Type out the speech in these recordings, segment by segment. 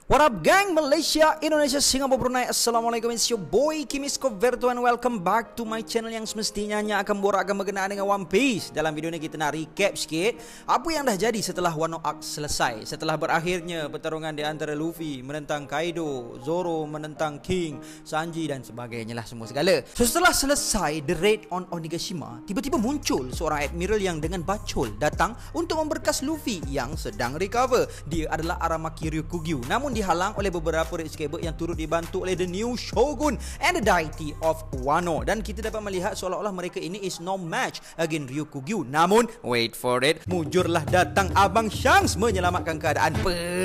What up gang, Malaysia, Indonesia, Singapura, Brunei. Assalamualaikum, it's your boy Kimisko Verto and welcome back to my channel yang semestinya hanya akan borakkan berkenaan dengan One Piece. Dalam video ini kita nak recap sikit apa yang dah jadi setelah Wano Arc selesai. Setelah berakhirnya pertarungan di antara Luffy menentang Kaido, Zoro menentang King, Sanji dan sebagainya lah semua segala. So setelah selesai The Raid on Onigashima, tiba-tiba muncul seorang Admiral yang dengan bacol datang untuk memberkas Luffy yang sedang recover. Dia adalah Aramaki Ryukugyu, namun dihalang oleh beberapa Red Scabbard yang turut dibantu oleh the new Shogun and the deity of Wano. Dan kita dapat melihat seolah-olah mereka ini is no match against Ryukugyu. Namun, wait for it, mujurlah datang Abang Shanks menyelamatkan keadaan.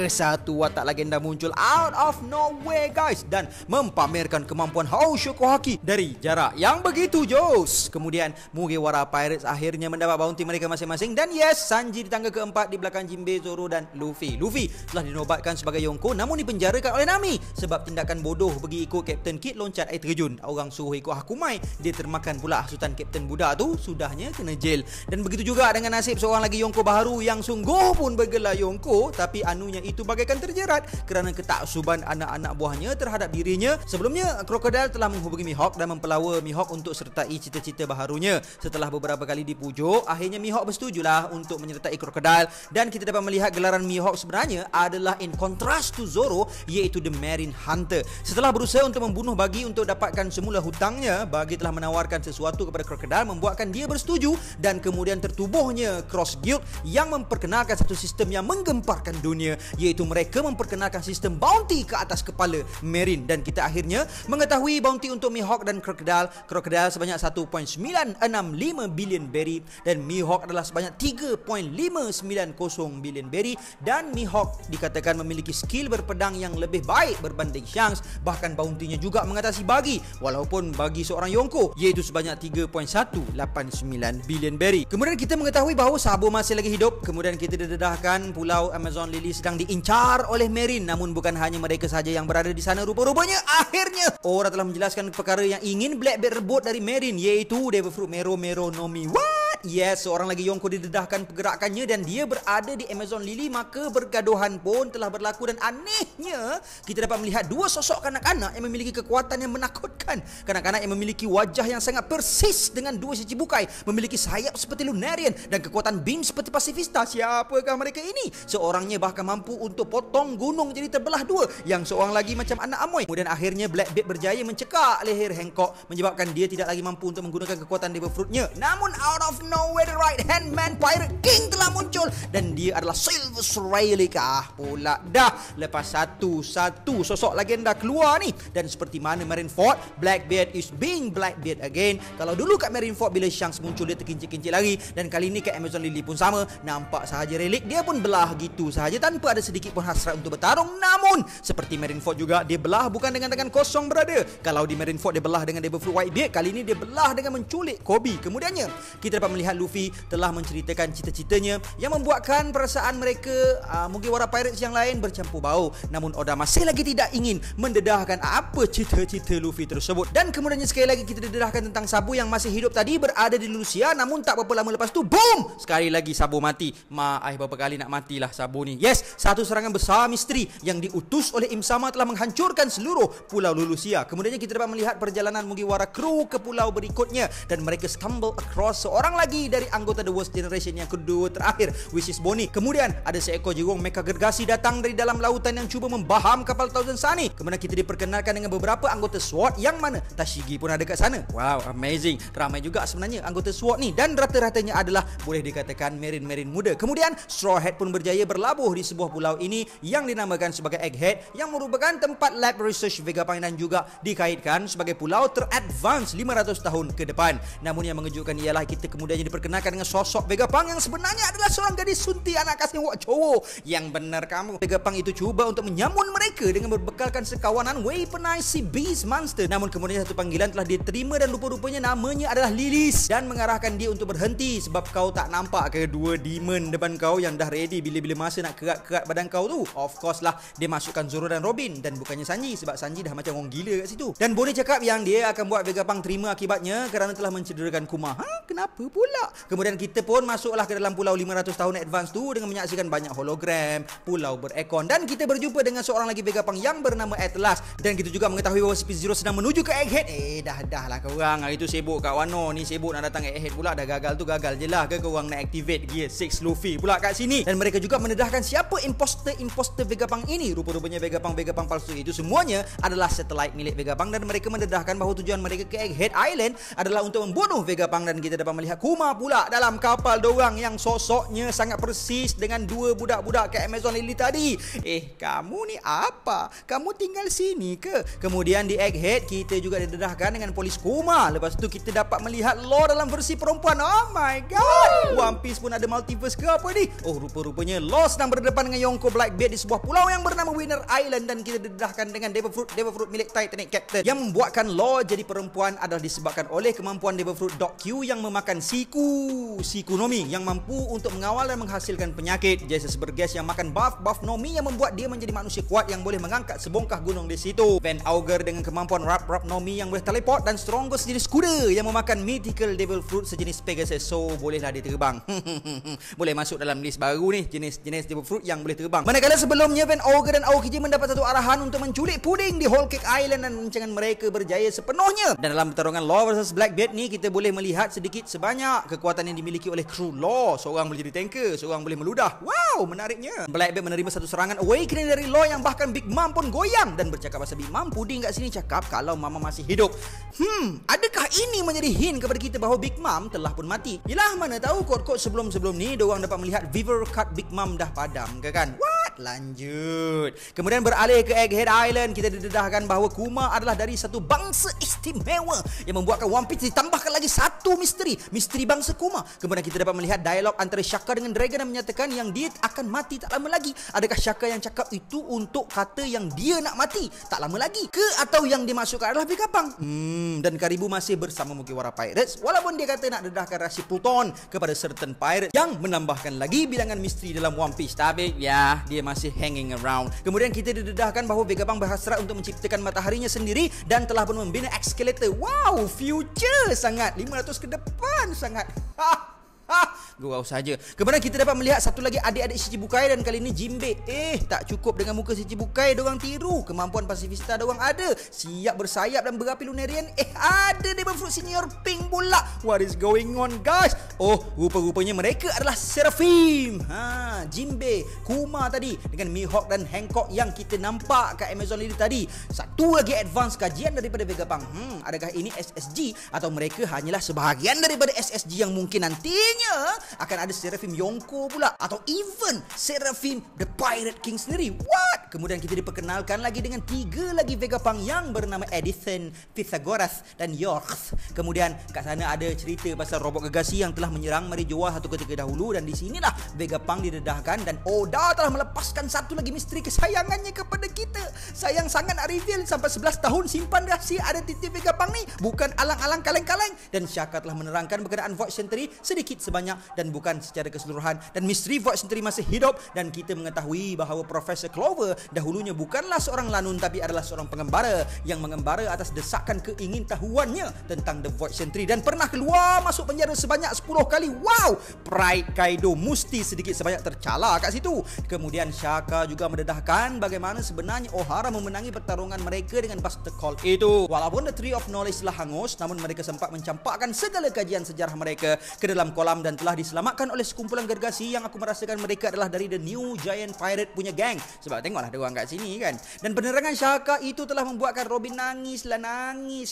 Satu watak legenda muncul out of nowhere guys, dan mempamerkan kemampuan Haoshoku Haki dari jarak yang begitu jos. Kemudian Mugiwara Pirates akhirnya mendapat bounty mereka masing-masing. Dan yes, Sanji di tangga keempat di belakang Jinbei, Zoro dan Luffy. Luffy telah dinobatkan sebagai Yonko namun dipenjarakan oleh Nami sebab tindakan bodoh pergi ikut Captain Kid loncat air terjun. Orang suruh ikut Hakumai, dia termakan pula hasutan Captain Budak tu, sudahnya kena jail. Dan begitu juga dengan nasib seorang lagi Yonko baharu yang sungguh pun bergelar Yonko, tapi anunya itu bagaikan terjerat kerana ketaksuban anak-anak buahnya terhadap dirinya. Sebelumnya Crocodile telah menghubungi Mihawk dan mempelawa Mihawk untuk sertai cita-cita baharunya. Setelah beberapa kali dipujuk, akhirnya Mihawk bersetujulah untuk menyertai Crocodile. Dan kita dapat melihat gelaran Mihawk sebenarnya adalah in contrast to Zoro, iaitu The Marine Hunter. Setelah berusaha untuk membunuh Buggy untuk dapatkan semula hutangnya, Buggy telah menawarkan sesuatu kepada Crocodile membuatkan dia bersetuju, dan kemudian tertubuhnya Cross Guild yang memperkenalkan satu sistem yang menggemparkan dunia, iaitu mereka memperkenalkan sistem bounty ke atas kepala Marine. Dan kita akhirnya mengetahui bounty untuk Mihawk dan Crocodile. Crocodile sebanyak 1.965 billion berry dan Mihawk adalah sebanyak 3.590 billion berry. Dan Mihawk dikatakan memiliki skill berpedang yang lebih baik berbanding Shanks, bahkan bounty-nya juga mengatasi Buggy walaupun Buggy seorang Yonko, iaitu sebanyak 3.189 billion berry. Kemudian kita mengetahui bahawa Sabo masih lagi hidup. Kemudian kita didedahkan Pulau Amazon Lily sedang diincar oleh Marine, namun bukan hanya mereka sahaja yang berada di sana. Rupa-rupanya akhirnya Oda telah menjelaskan perkara yang ingin Blackbeard rebut dari Marine, iaitu Devil Fruit Mero Nomi. What? Yes, seorang lagi Yonko didedahkan pergerakannya dan dia berada di Amazon Lily. Maka bergaduhan pun telah berlaku, dan anehnya kita dapat melihat dua sosok kanak-kanak yang memiliki kekuatan yang menakutkan. Kanak-kanak yang memiliki wajah yang sangat persis dengan dua sisi bukai, memiliki sayap seperti Lunarian dan kekuatan beam seperti Pacifista. Siapakah mereka ini? Seorangnya bahkan mampu untuk potong gunung jadi terbelah dua, yang seorang lagi macam anak Amoy. Kemudian akhirnya Blackbeard berjaya mencekak leher Hancock, menyebabkan dia tidak lagi mampu untuk menggunakan kekuatan Devil Fruit-nya. Namun out of nowhere the right hand man Pirate King telah muncul, dan dia adalah Silver Relic. Pula dah lepas satu sosok legenda keluar ni. Dan seperti mana Marineford, Blackbeard is being Blackbeard again. Kalau dulu kat Marineford bila Shanks muncul dia terkincit-kincit lagi, dan kali ni kat Amazon Lily pun sama. Nampak sahaja relik dia pun belah gitu sahaja tanpa ada sedikit pun hasrat untuk bertarung. Namun seperti Marineford juga, dia belah bukan dengan tangan kosong berada. Kalau di Marineford dia belah dengan Devil Fruit Whitebeard, kali ni dia belah dengan menculik Kobe. Kemudiannya kita dapat melihat Luffy telah menceritakan cita-citanya yang membuatkan perasaan mereka Mugiwara Pirates yang lain bercampur bau. Namun Oda masih lagi tidak ingin mendedahkan apa cita-cita Luffy tersebut. Dan kemudiannya sekali lagi kita didedahkan tentang Sabo yang masih hidup tadi berada di Lucia. Namun tak berapa lama lepas tu, boom! Sekali lagi Sabo mati. Berapa kali nak matilah Sabo ni. Yes, satu serangan besar misteri yang diutus oleh Im Sama telah menghancurkan seluruh pulau Lucia. Kemudiannya kita dapat melihat perjalanan Mugiwara Crew ke pulau berikutnya, dan mereka stumble across seorang lagi dari anggota The Worst Generation yang kedua terakhir, which is Bonnie. Kemudian ada seekor jerung mecha gergasi datang dari dalam lautan yang cuba membaham kapal Thousand Sunny. Kemudian kita diperkenalkan dengan beberapa anggota SWAT, yang mana Tashigi pun ada kat sana. Wow, amazing. Ramai juga sebenarnya anggota SWAT ni, dan rata-ratanya adalah boleh dikatakan Marine muda. Kemudian Straw Hat pun berjaya berlabuh di sebuah pulau ini yang dinamakan sebagai Egghead, yang merupakan tempat lab research Vegapunk dan juga dikaitkan sebagai pulau teradvance 500 tahun ke depan. Namun yang mengejutkan ialah kita kemudiannya diperkenalkan dengan sosok Vegapunk yang sebenarnya adalah seorang gadis sunti anak kasih wak cowok. Yang benar kamu, Vegapunk itu cuba untuk menyamun mereka dengan berbekalkan sekawanan weaponized sea beast monster. Namun kemudian satu panggilan telah diterima, dan rupa-rupanya namanya adalah Lilis, dan mengarahkan dia untuk berhenti sebab kau tak nampak ke dua demon depan kau yang dah ready bila-bila masa nak kerat-kerat badan kau tu. Of course lah dia masukkan Zoro dan Robin, dan bukannya Sanji sebab Sanji dah macam orang gila kat situ. Dan boleh cakap yang dia akan buat Vegapunk terima akibatnya kerana telah mencederakan Kuma. Kenapa pula? pula. Kemudian kita pun masuklah ke dalam pulau 500 tahun advance tu dengan menyaksikan banyak hologram, pulau berekon, dan kita berjumpa dengan seorang lagi Vegapunk yang bernama Atlas, dan kita juga mengetahui bahawa CP0 sedang menuju ke Egghead. Dah lah korang, hari tu sibuk kat Wano, ni sibuk nak datang Egghead pula. Dah gagal tu gagal je lah ke korang nak activate Gear 6 Luffy pula kat sini. Dan mereka juga mendedahkan siapa imposter Vegapunk ini. Rupa-rupanya Vegapunk palsu itu semuanya adalah satellite milik Vegapunk, dan mereka mendedahkan bahawa tujuan mereka ke Egghead Island adalah untuk membunuh Vegapunk. Dan kita dapat melihat Kuma pula dalam kapal dorang yang sosoknya sangat persis dengan dua budak-budak ke Amazon Lily tadi. Kamu ni apa? Kamu tinggal sini ke? Kemudian di Egghead kita juga didedahkan dengan polis Kuma. Lepas tu kita dapat melihat Law dalam versi perempuan. Oh my god, One Piece pun ada multiverse ke apa ni? Rupa-rupanya Law sedang berdepan dengan Yonko Blackbeard di sebuah pulau yang bernama Winner Island, dan kita didedahkan dengan Devil Fruit milik Titanic Captain. Yang membuatkan Law jadi perempuan adalah disebabkan oleh kemampuan Devil Fruit Doc Q yang memakan Siku Nomi yang mampu untuk mengawal dan menghasilkan penyakit. Jesus bergas yang makan buff Nomi yang membuat dia menjadi manusia kuat yang boleh mengangkat sebongkah gunung di situ. Van Auger dengan kemampuan Rap Nomi yang boleh teleport, dan Strongest sejenis kuda yang memakan mythical Devil Fruit sejenis Pegasus. So bolehlah dia terbang. Boleh masuk dalam list baru ni, jenis Devil Fruit yang boleh terbang. Manakala sebelumnya Van Auger dan Aokiji mendapat satu arahan untuk menculik puding di Whole Cake Island, dan rancangan mereka berjaya sepenuhnya. Dan dalam pertarungan Law versus Blackbeard ni kita boleh melihat sedikit sebanyak kekuatan yang dimiliki oleh kru Law. Seorang boleh jadi tanker, seorang boleh meludah. Wow, menariknya. Blackbeard menerima satu serangan awakening dari Law yang bahkan Big Mom pun goyang. Dan bercakap pasal Big Mom, puding kat sini cakap kalau Mama masih hidup. Adakah ini menjadi hint kepada kita bahawa Big Mom telah pun mati? Yelah, mana tahu kod-kod sebelum ni diorang dapat melihat Viver cut Big Mom dah padam ke kan? Lanjut. Kemudian beralih ke Egghead Island, kita didedahkan bahawa Kuma adalah dari satu bangsa istimewa yang membuatkan One Piece ditambahkan lagi satu misteri bangsa Kuma. Kemudian kita dapat melihat dialog antara Shaka dengan Dragon yang menyatakan yang dia akan mati tak lama lagi. Adakah Shaka yang cakap itu untuk kata yang dia nak mati tak lama lagi ke, atau yang dimaksudkan adalah Vegapunk? Dan Karibu masih bersama Mugiwara Pirates walaupun dia kata nak dedahkan rahsia Pluton kepada certain pirate yang menambahkan lagi bilangan misteri dalam One Piece. Tapi ya, dia masih hanging around. Kemudian kita didedahkan bahawa Vegapunk berhasrat untuk menciptakan mataharinya sendiri dan telah pun membina Escalator. Wow, future sangat, 500 ke depan sangat. Gurau saja. Kemudian kita dapat melihat satu lagi adik-adik Shichibukai, dan kali ini Jinbe. Tak cukup dengan muka Shichibukai, dorang tiru. Kemampuan pasifista dorang ada. Siap bersayap dan berapi Lunarian. Ada Devil Fruit Senior Pink pula. What is going on guys? Rupa-rupanya mereka adalah Seraphim. Jinbe, Kuma tadi dengan Mihawk dan Hancock yang kita nampak kat Amazon Lily tadi. Satu lagi advance kajian daripada Vegapunk. Adakah ini SSG atau mereka hanyalah sebahagian daripada SSG yang mungkin nantinya akan ada Seraphim Yonko pula, atau even Seraphim The Pirate King sendiri. What? Kemudian kita diperkenalkan lagi dengan 3 lagi Vegapunk yang bernama Edison, Pythagoras dan York. Kemudian kat sana ada cerita pasal robot gegasi yang telah menyerang Marijoa satu ketika dahulu, dan di sinilah Vegapunk didedahkan, dan Oda telah melepaskan satu lagi misteri kesayangannya kepada kita. Sayang sangat nak reveal, sampai 11 tahun simpan rahsia identiti Vegapunk ni, bukan alang-alang kaleng-kaleng. Dan Shaka telah menerangkan berkenaan Void Century sedikit sebanyak dan bukan secara keseluruhan, dan misteri Void Century masih hidup. Dan kita mengetahui bahawa Profesor Clover dahulunya bukanlah seorang lanun, tapi adalah seorang pengembara yang mengembara atas desakan keingintahuannya tentang The Void Century, dan pernah keluar masuk penjara sebanyak 10 kali. Wow, Pride Kaido mesti sedikit sebanyak tercala kat situ. Kemudian Shaka juga mendedahkan bagaimana sebenarnya Ohara memenangi pertarungan mereka dengan Buster Call itu. Walaupun The Tree of Knowledge telah hangus, namun mereka sempat mencampakkan segala kajian sejarah mereka ke dalam kolam dan telah diselamatkan oleh sekumpulan gergasi yang aku merasakan mereka adalah dari The New Giant Pirate punya gang. Sebab tengoklah diorang kat sini kan. Dan penerangan Shaka itu telah membuatkan Robin nangis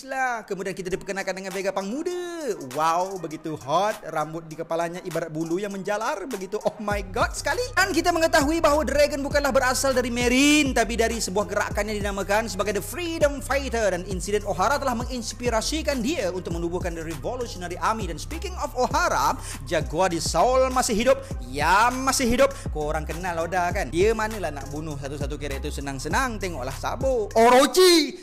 lah. Kemudian kita diperkenalkan dengan Vegapunk muda. Wow, begitu hot. Rambut di kepalanya ibarat bulu yang menjalar. Begitu oh my god sekali. Dan kita mengetahui bahawa Dragon bukanlah berasal dari Marine, tapi dari sebuah gerakan yang dinamakan sebagai The Freedom Fighter. Dan insiden Ohara telah menginspirasikan dia untuk menubuhkan The Revolutionary Army. Dan speaking of Ohara, Jaguar di Soul masih hidup. Ya, masih hidup. Korang kenal Oda kan? Dia manalah nak bunuh satu-satu karakter senang-senang. Tengoklah Sabo, Orochi.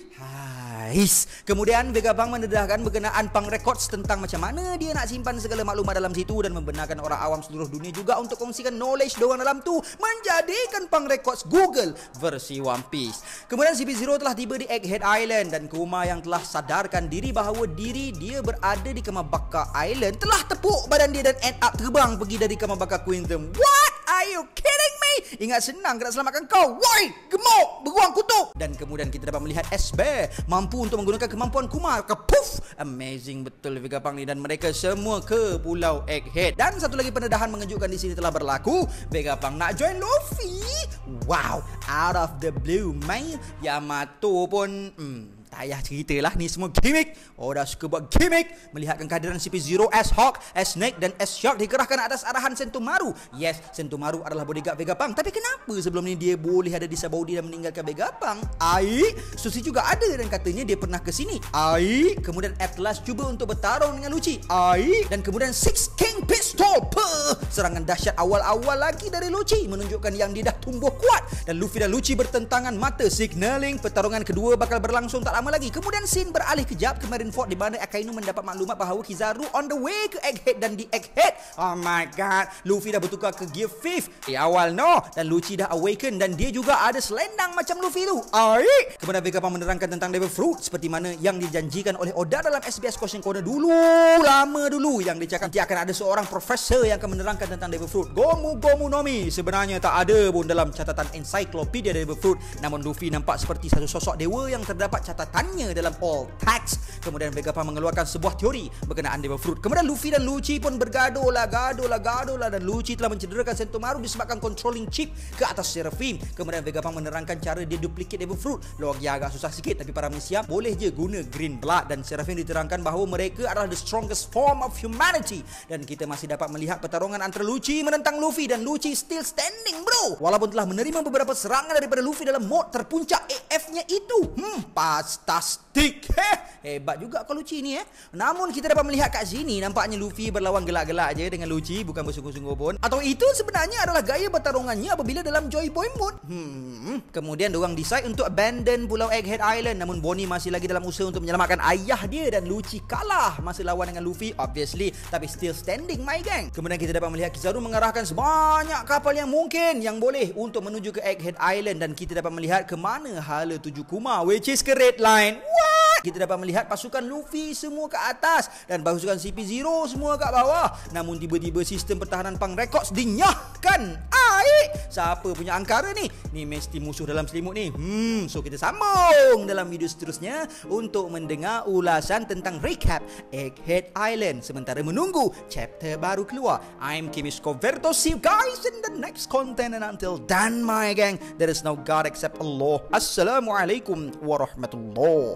guys. Kemudian Vegapunk mendedahkan berkenaan Punk Records tentang macam mana dia nak simpan segala maklumat dalam situ dan membenarkan orang awam seluruh dunia juga untuk kongsikan knowledge diorang dalam tu, menjadikan Punk Records Google versi One Piece. Kemudian CP0 telah tiba di Egghead Island dan Kuma yang telah sadarkan diri bahawa diri dia berada di Kamabaka Island telah tepuk badan dia dan end up terbang pergi dari Kamabaka Queendom. What? Are you kidding me? Ingat senang nak selamatkan kau. Woi, gemuk, beruang kutub. Dan kemudian kita dapat melihat S-Bear mampu untuk menggunakan kemampuan Kuma. Puff, amazing betul Vegapunk ni, dan mereka semua ke Pulau Egghead. Dan satu lagi pendedahan mengejutkan di sini telah berlaku. Vegapunk nak join Luffy. Wow, out of the blue, man. Yamato pun tak payah ceritalah, ni semua gimmick. Oh, dah suka buat gimmick. Melihatkan kehadiran CP0, S-Hawk, S-Snake dan S-Shark dikerahkan atas arahan Sentomaru. Yes, Sentomaru adalah bodyguard Vegapunk. Tapi kenapa sebelum ni dia boleh ada di Sabaudi dan meninggalkan Vegapunk? Susi juga ada dan katanya dia pernah ke sini. Kemudian Atlas cuba untuk bertarung dengan Lucci. Dan kemudian Six King Pistol. Serangan dahsyat awal-awal lagi dari Lucci menunjukkan yang dia dah tumbuh kuat. Dan Luffy dan Lucci bertentangan mata, signaling pertarungan kedua bakal berlangsung tak lama lagi. Kemudian scene beralih kejap ke Marineford di mana Akainu mendapat maklumat bahawa Kizaru on the way ke Egghead dan di Egghead. Oh my god, Luffy dah bertukar ke Gear 5 di awal dan Lucci dah awaken dan dia juga ada selendang macam Luffy tu. Kemudian Vegapunk menerangkan tentang Devil Fruit seperti mana yang dijanjikan oleh Oda dalam SBS Question Corner dulu, lama dulu, yang dia cakap nanti akan ada seorang profesor yang akan menerangkan tentang Devil Fruit. Gomu no Mi sebenarnya tak ada pun dalam catatan encyclopedia Devil Fruit, namun Luffy nampak seperti satu sosok dewa yang terdapat catatannya dalam all text. Kemudian Vegapunk mengeluarkan sebuah teori berkenaan Devil Fruit. Kemudian Luffy dan Lucci pun bergaduh lah dan Lucci telah mencederakan Sentomaru disebabkan controlling chip ke atas Seraphim. Kemudian Vegapunk menerangkan cara dia duplicate Devil Fruit. Lagi agak susah sikit, tapi para manusia boleh je guna Green Blood, dan Seraphim diterangkan bahawa mereka adalah the strongest form of humanity. Dan kita masih dapat melihat pertarungan antara Lucci menentang Luffy dan Lucci still standing bro, walaupun telah menerima beberapa serangan daripada Luffy dalam mod terpuncak AF-nya itu. Fantastic. Hebat juga kau Lucci ni Namun kita dapat melihat kat sini nampaknya Luffy berlawan gelak-gelak je dengan Lucci, bukan bersungguh-sungguh pun. Atau itu sebenarnya adalah gaya pertarungannya apabila dalam Joy Boy mode. Kemudian diorang decide untuk abandon Pulau Egghead Island, namun Bonnie masih lagi dalam usaha untuk menyelamatkan ayah dia dan Lucci kalah masa lawan dengan Luffy obviously, tapi still standing my gang. Kemudian kita dapat melihat Kizaru mengarahkan sebanyak kapal yang mungkin yang boleh untuk menuju ke Egghead Island, dan kita dapat melihat ke mana hala tuju Kuma, which is ke Red Line. Kita dapat melihat pasukan Luffy semua ke atas dan pasukan CP0 semua kat bawah. Namun tiba-tiba sistem pertahanan Punk Records dinyahkan. Siapa punya angkara ni? Ni mesti musuh dalam selimut ni. So kita sambung dalam video seterusnya untuk mendengar ulasan tentang recap Egghead Island sementara menunggu chapter baru keluar. I'm Kimisko Verto. See you guys in the next content, and until then my gang, there is no God except Allah. Assalamualaikum warahmatullahi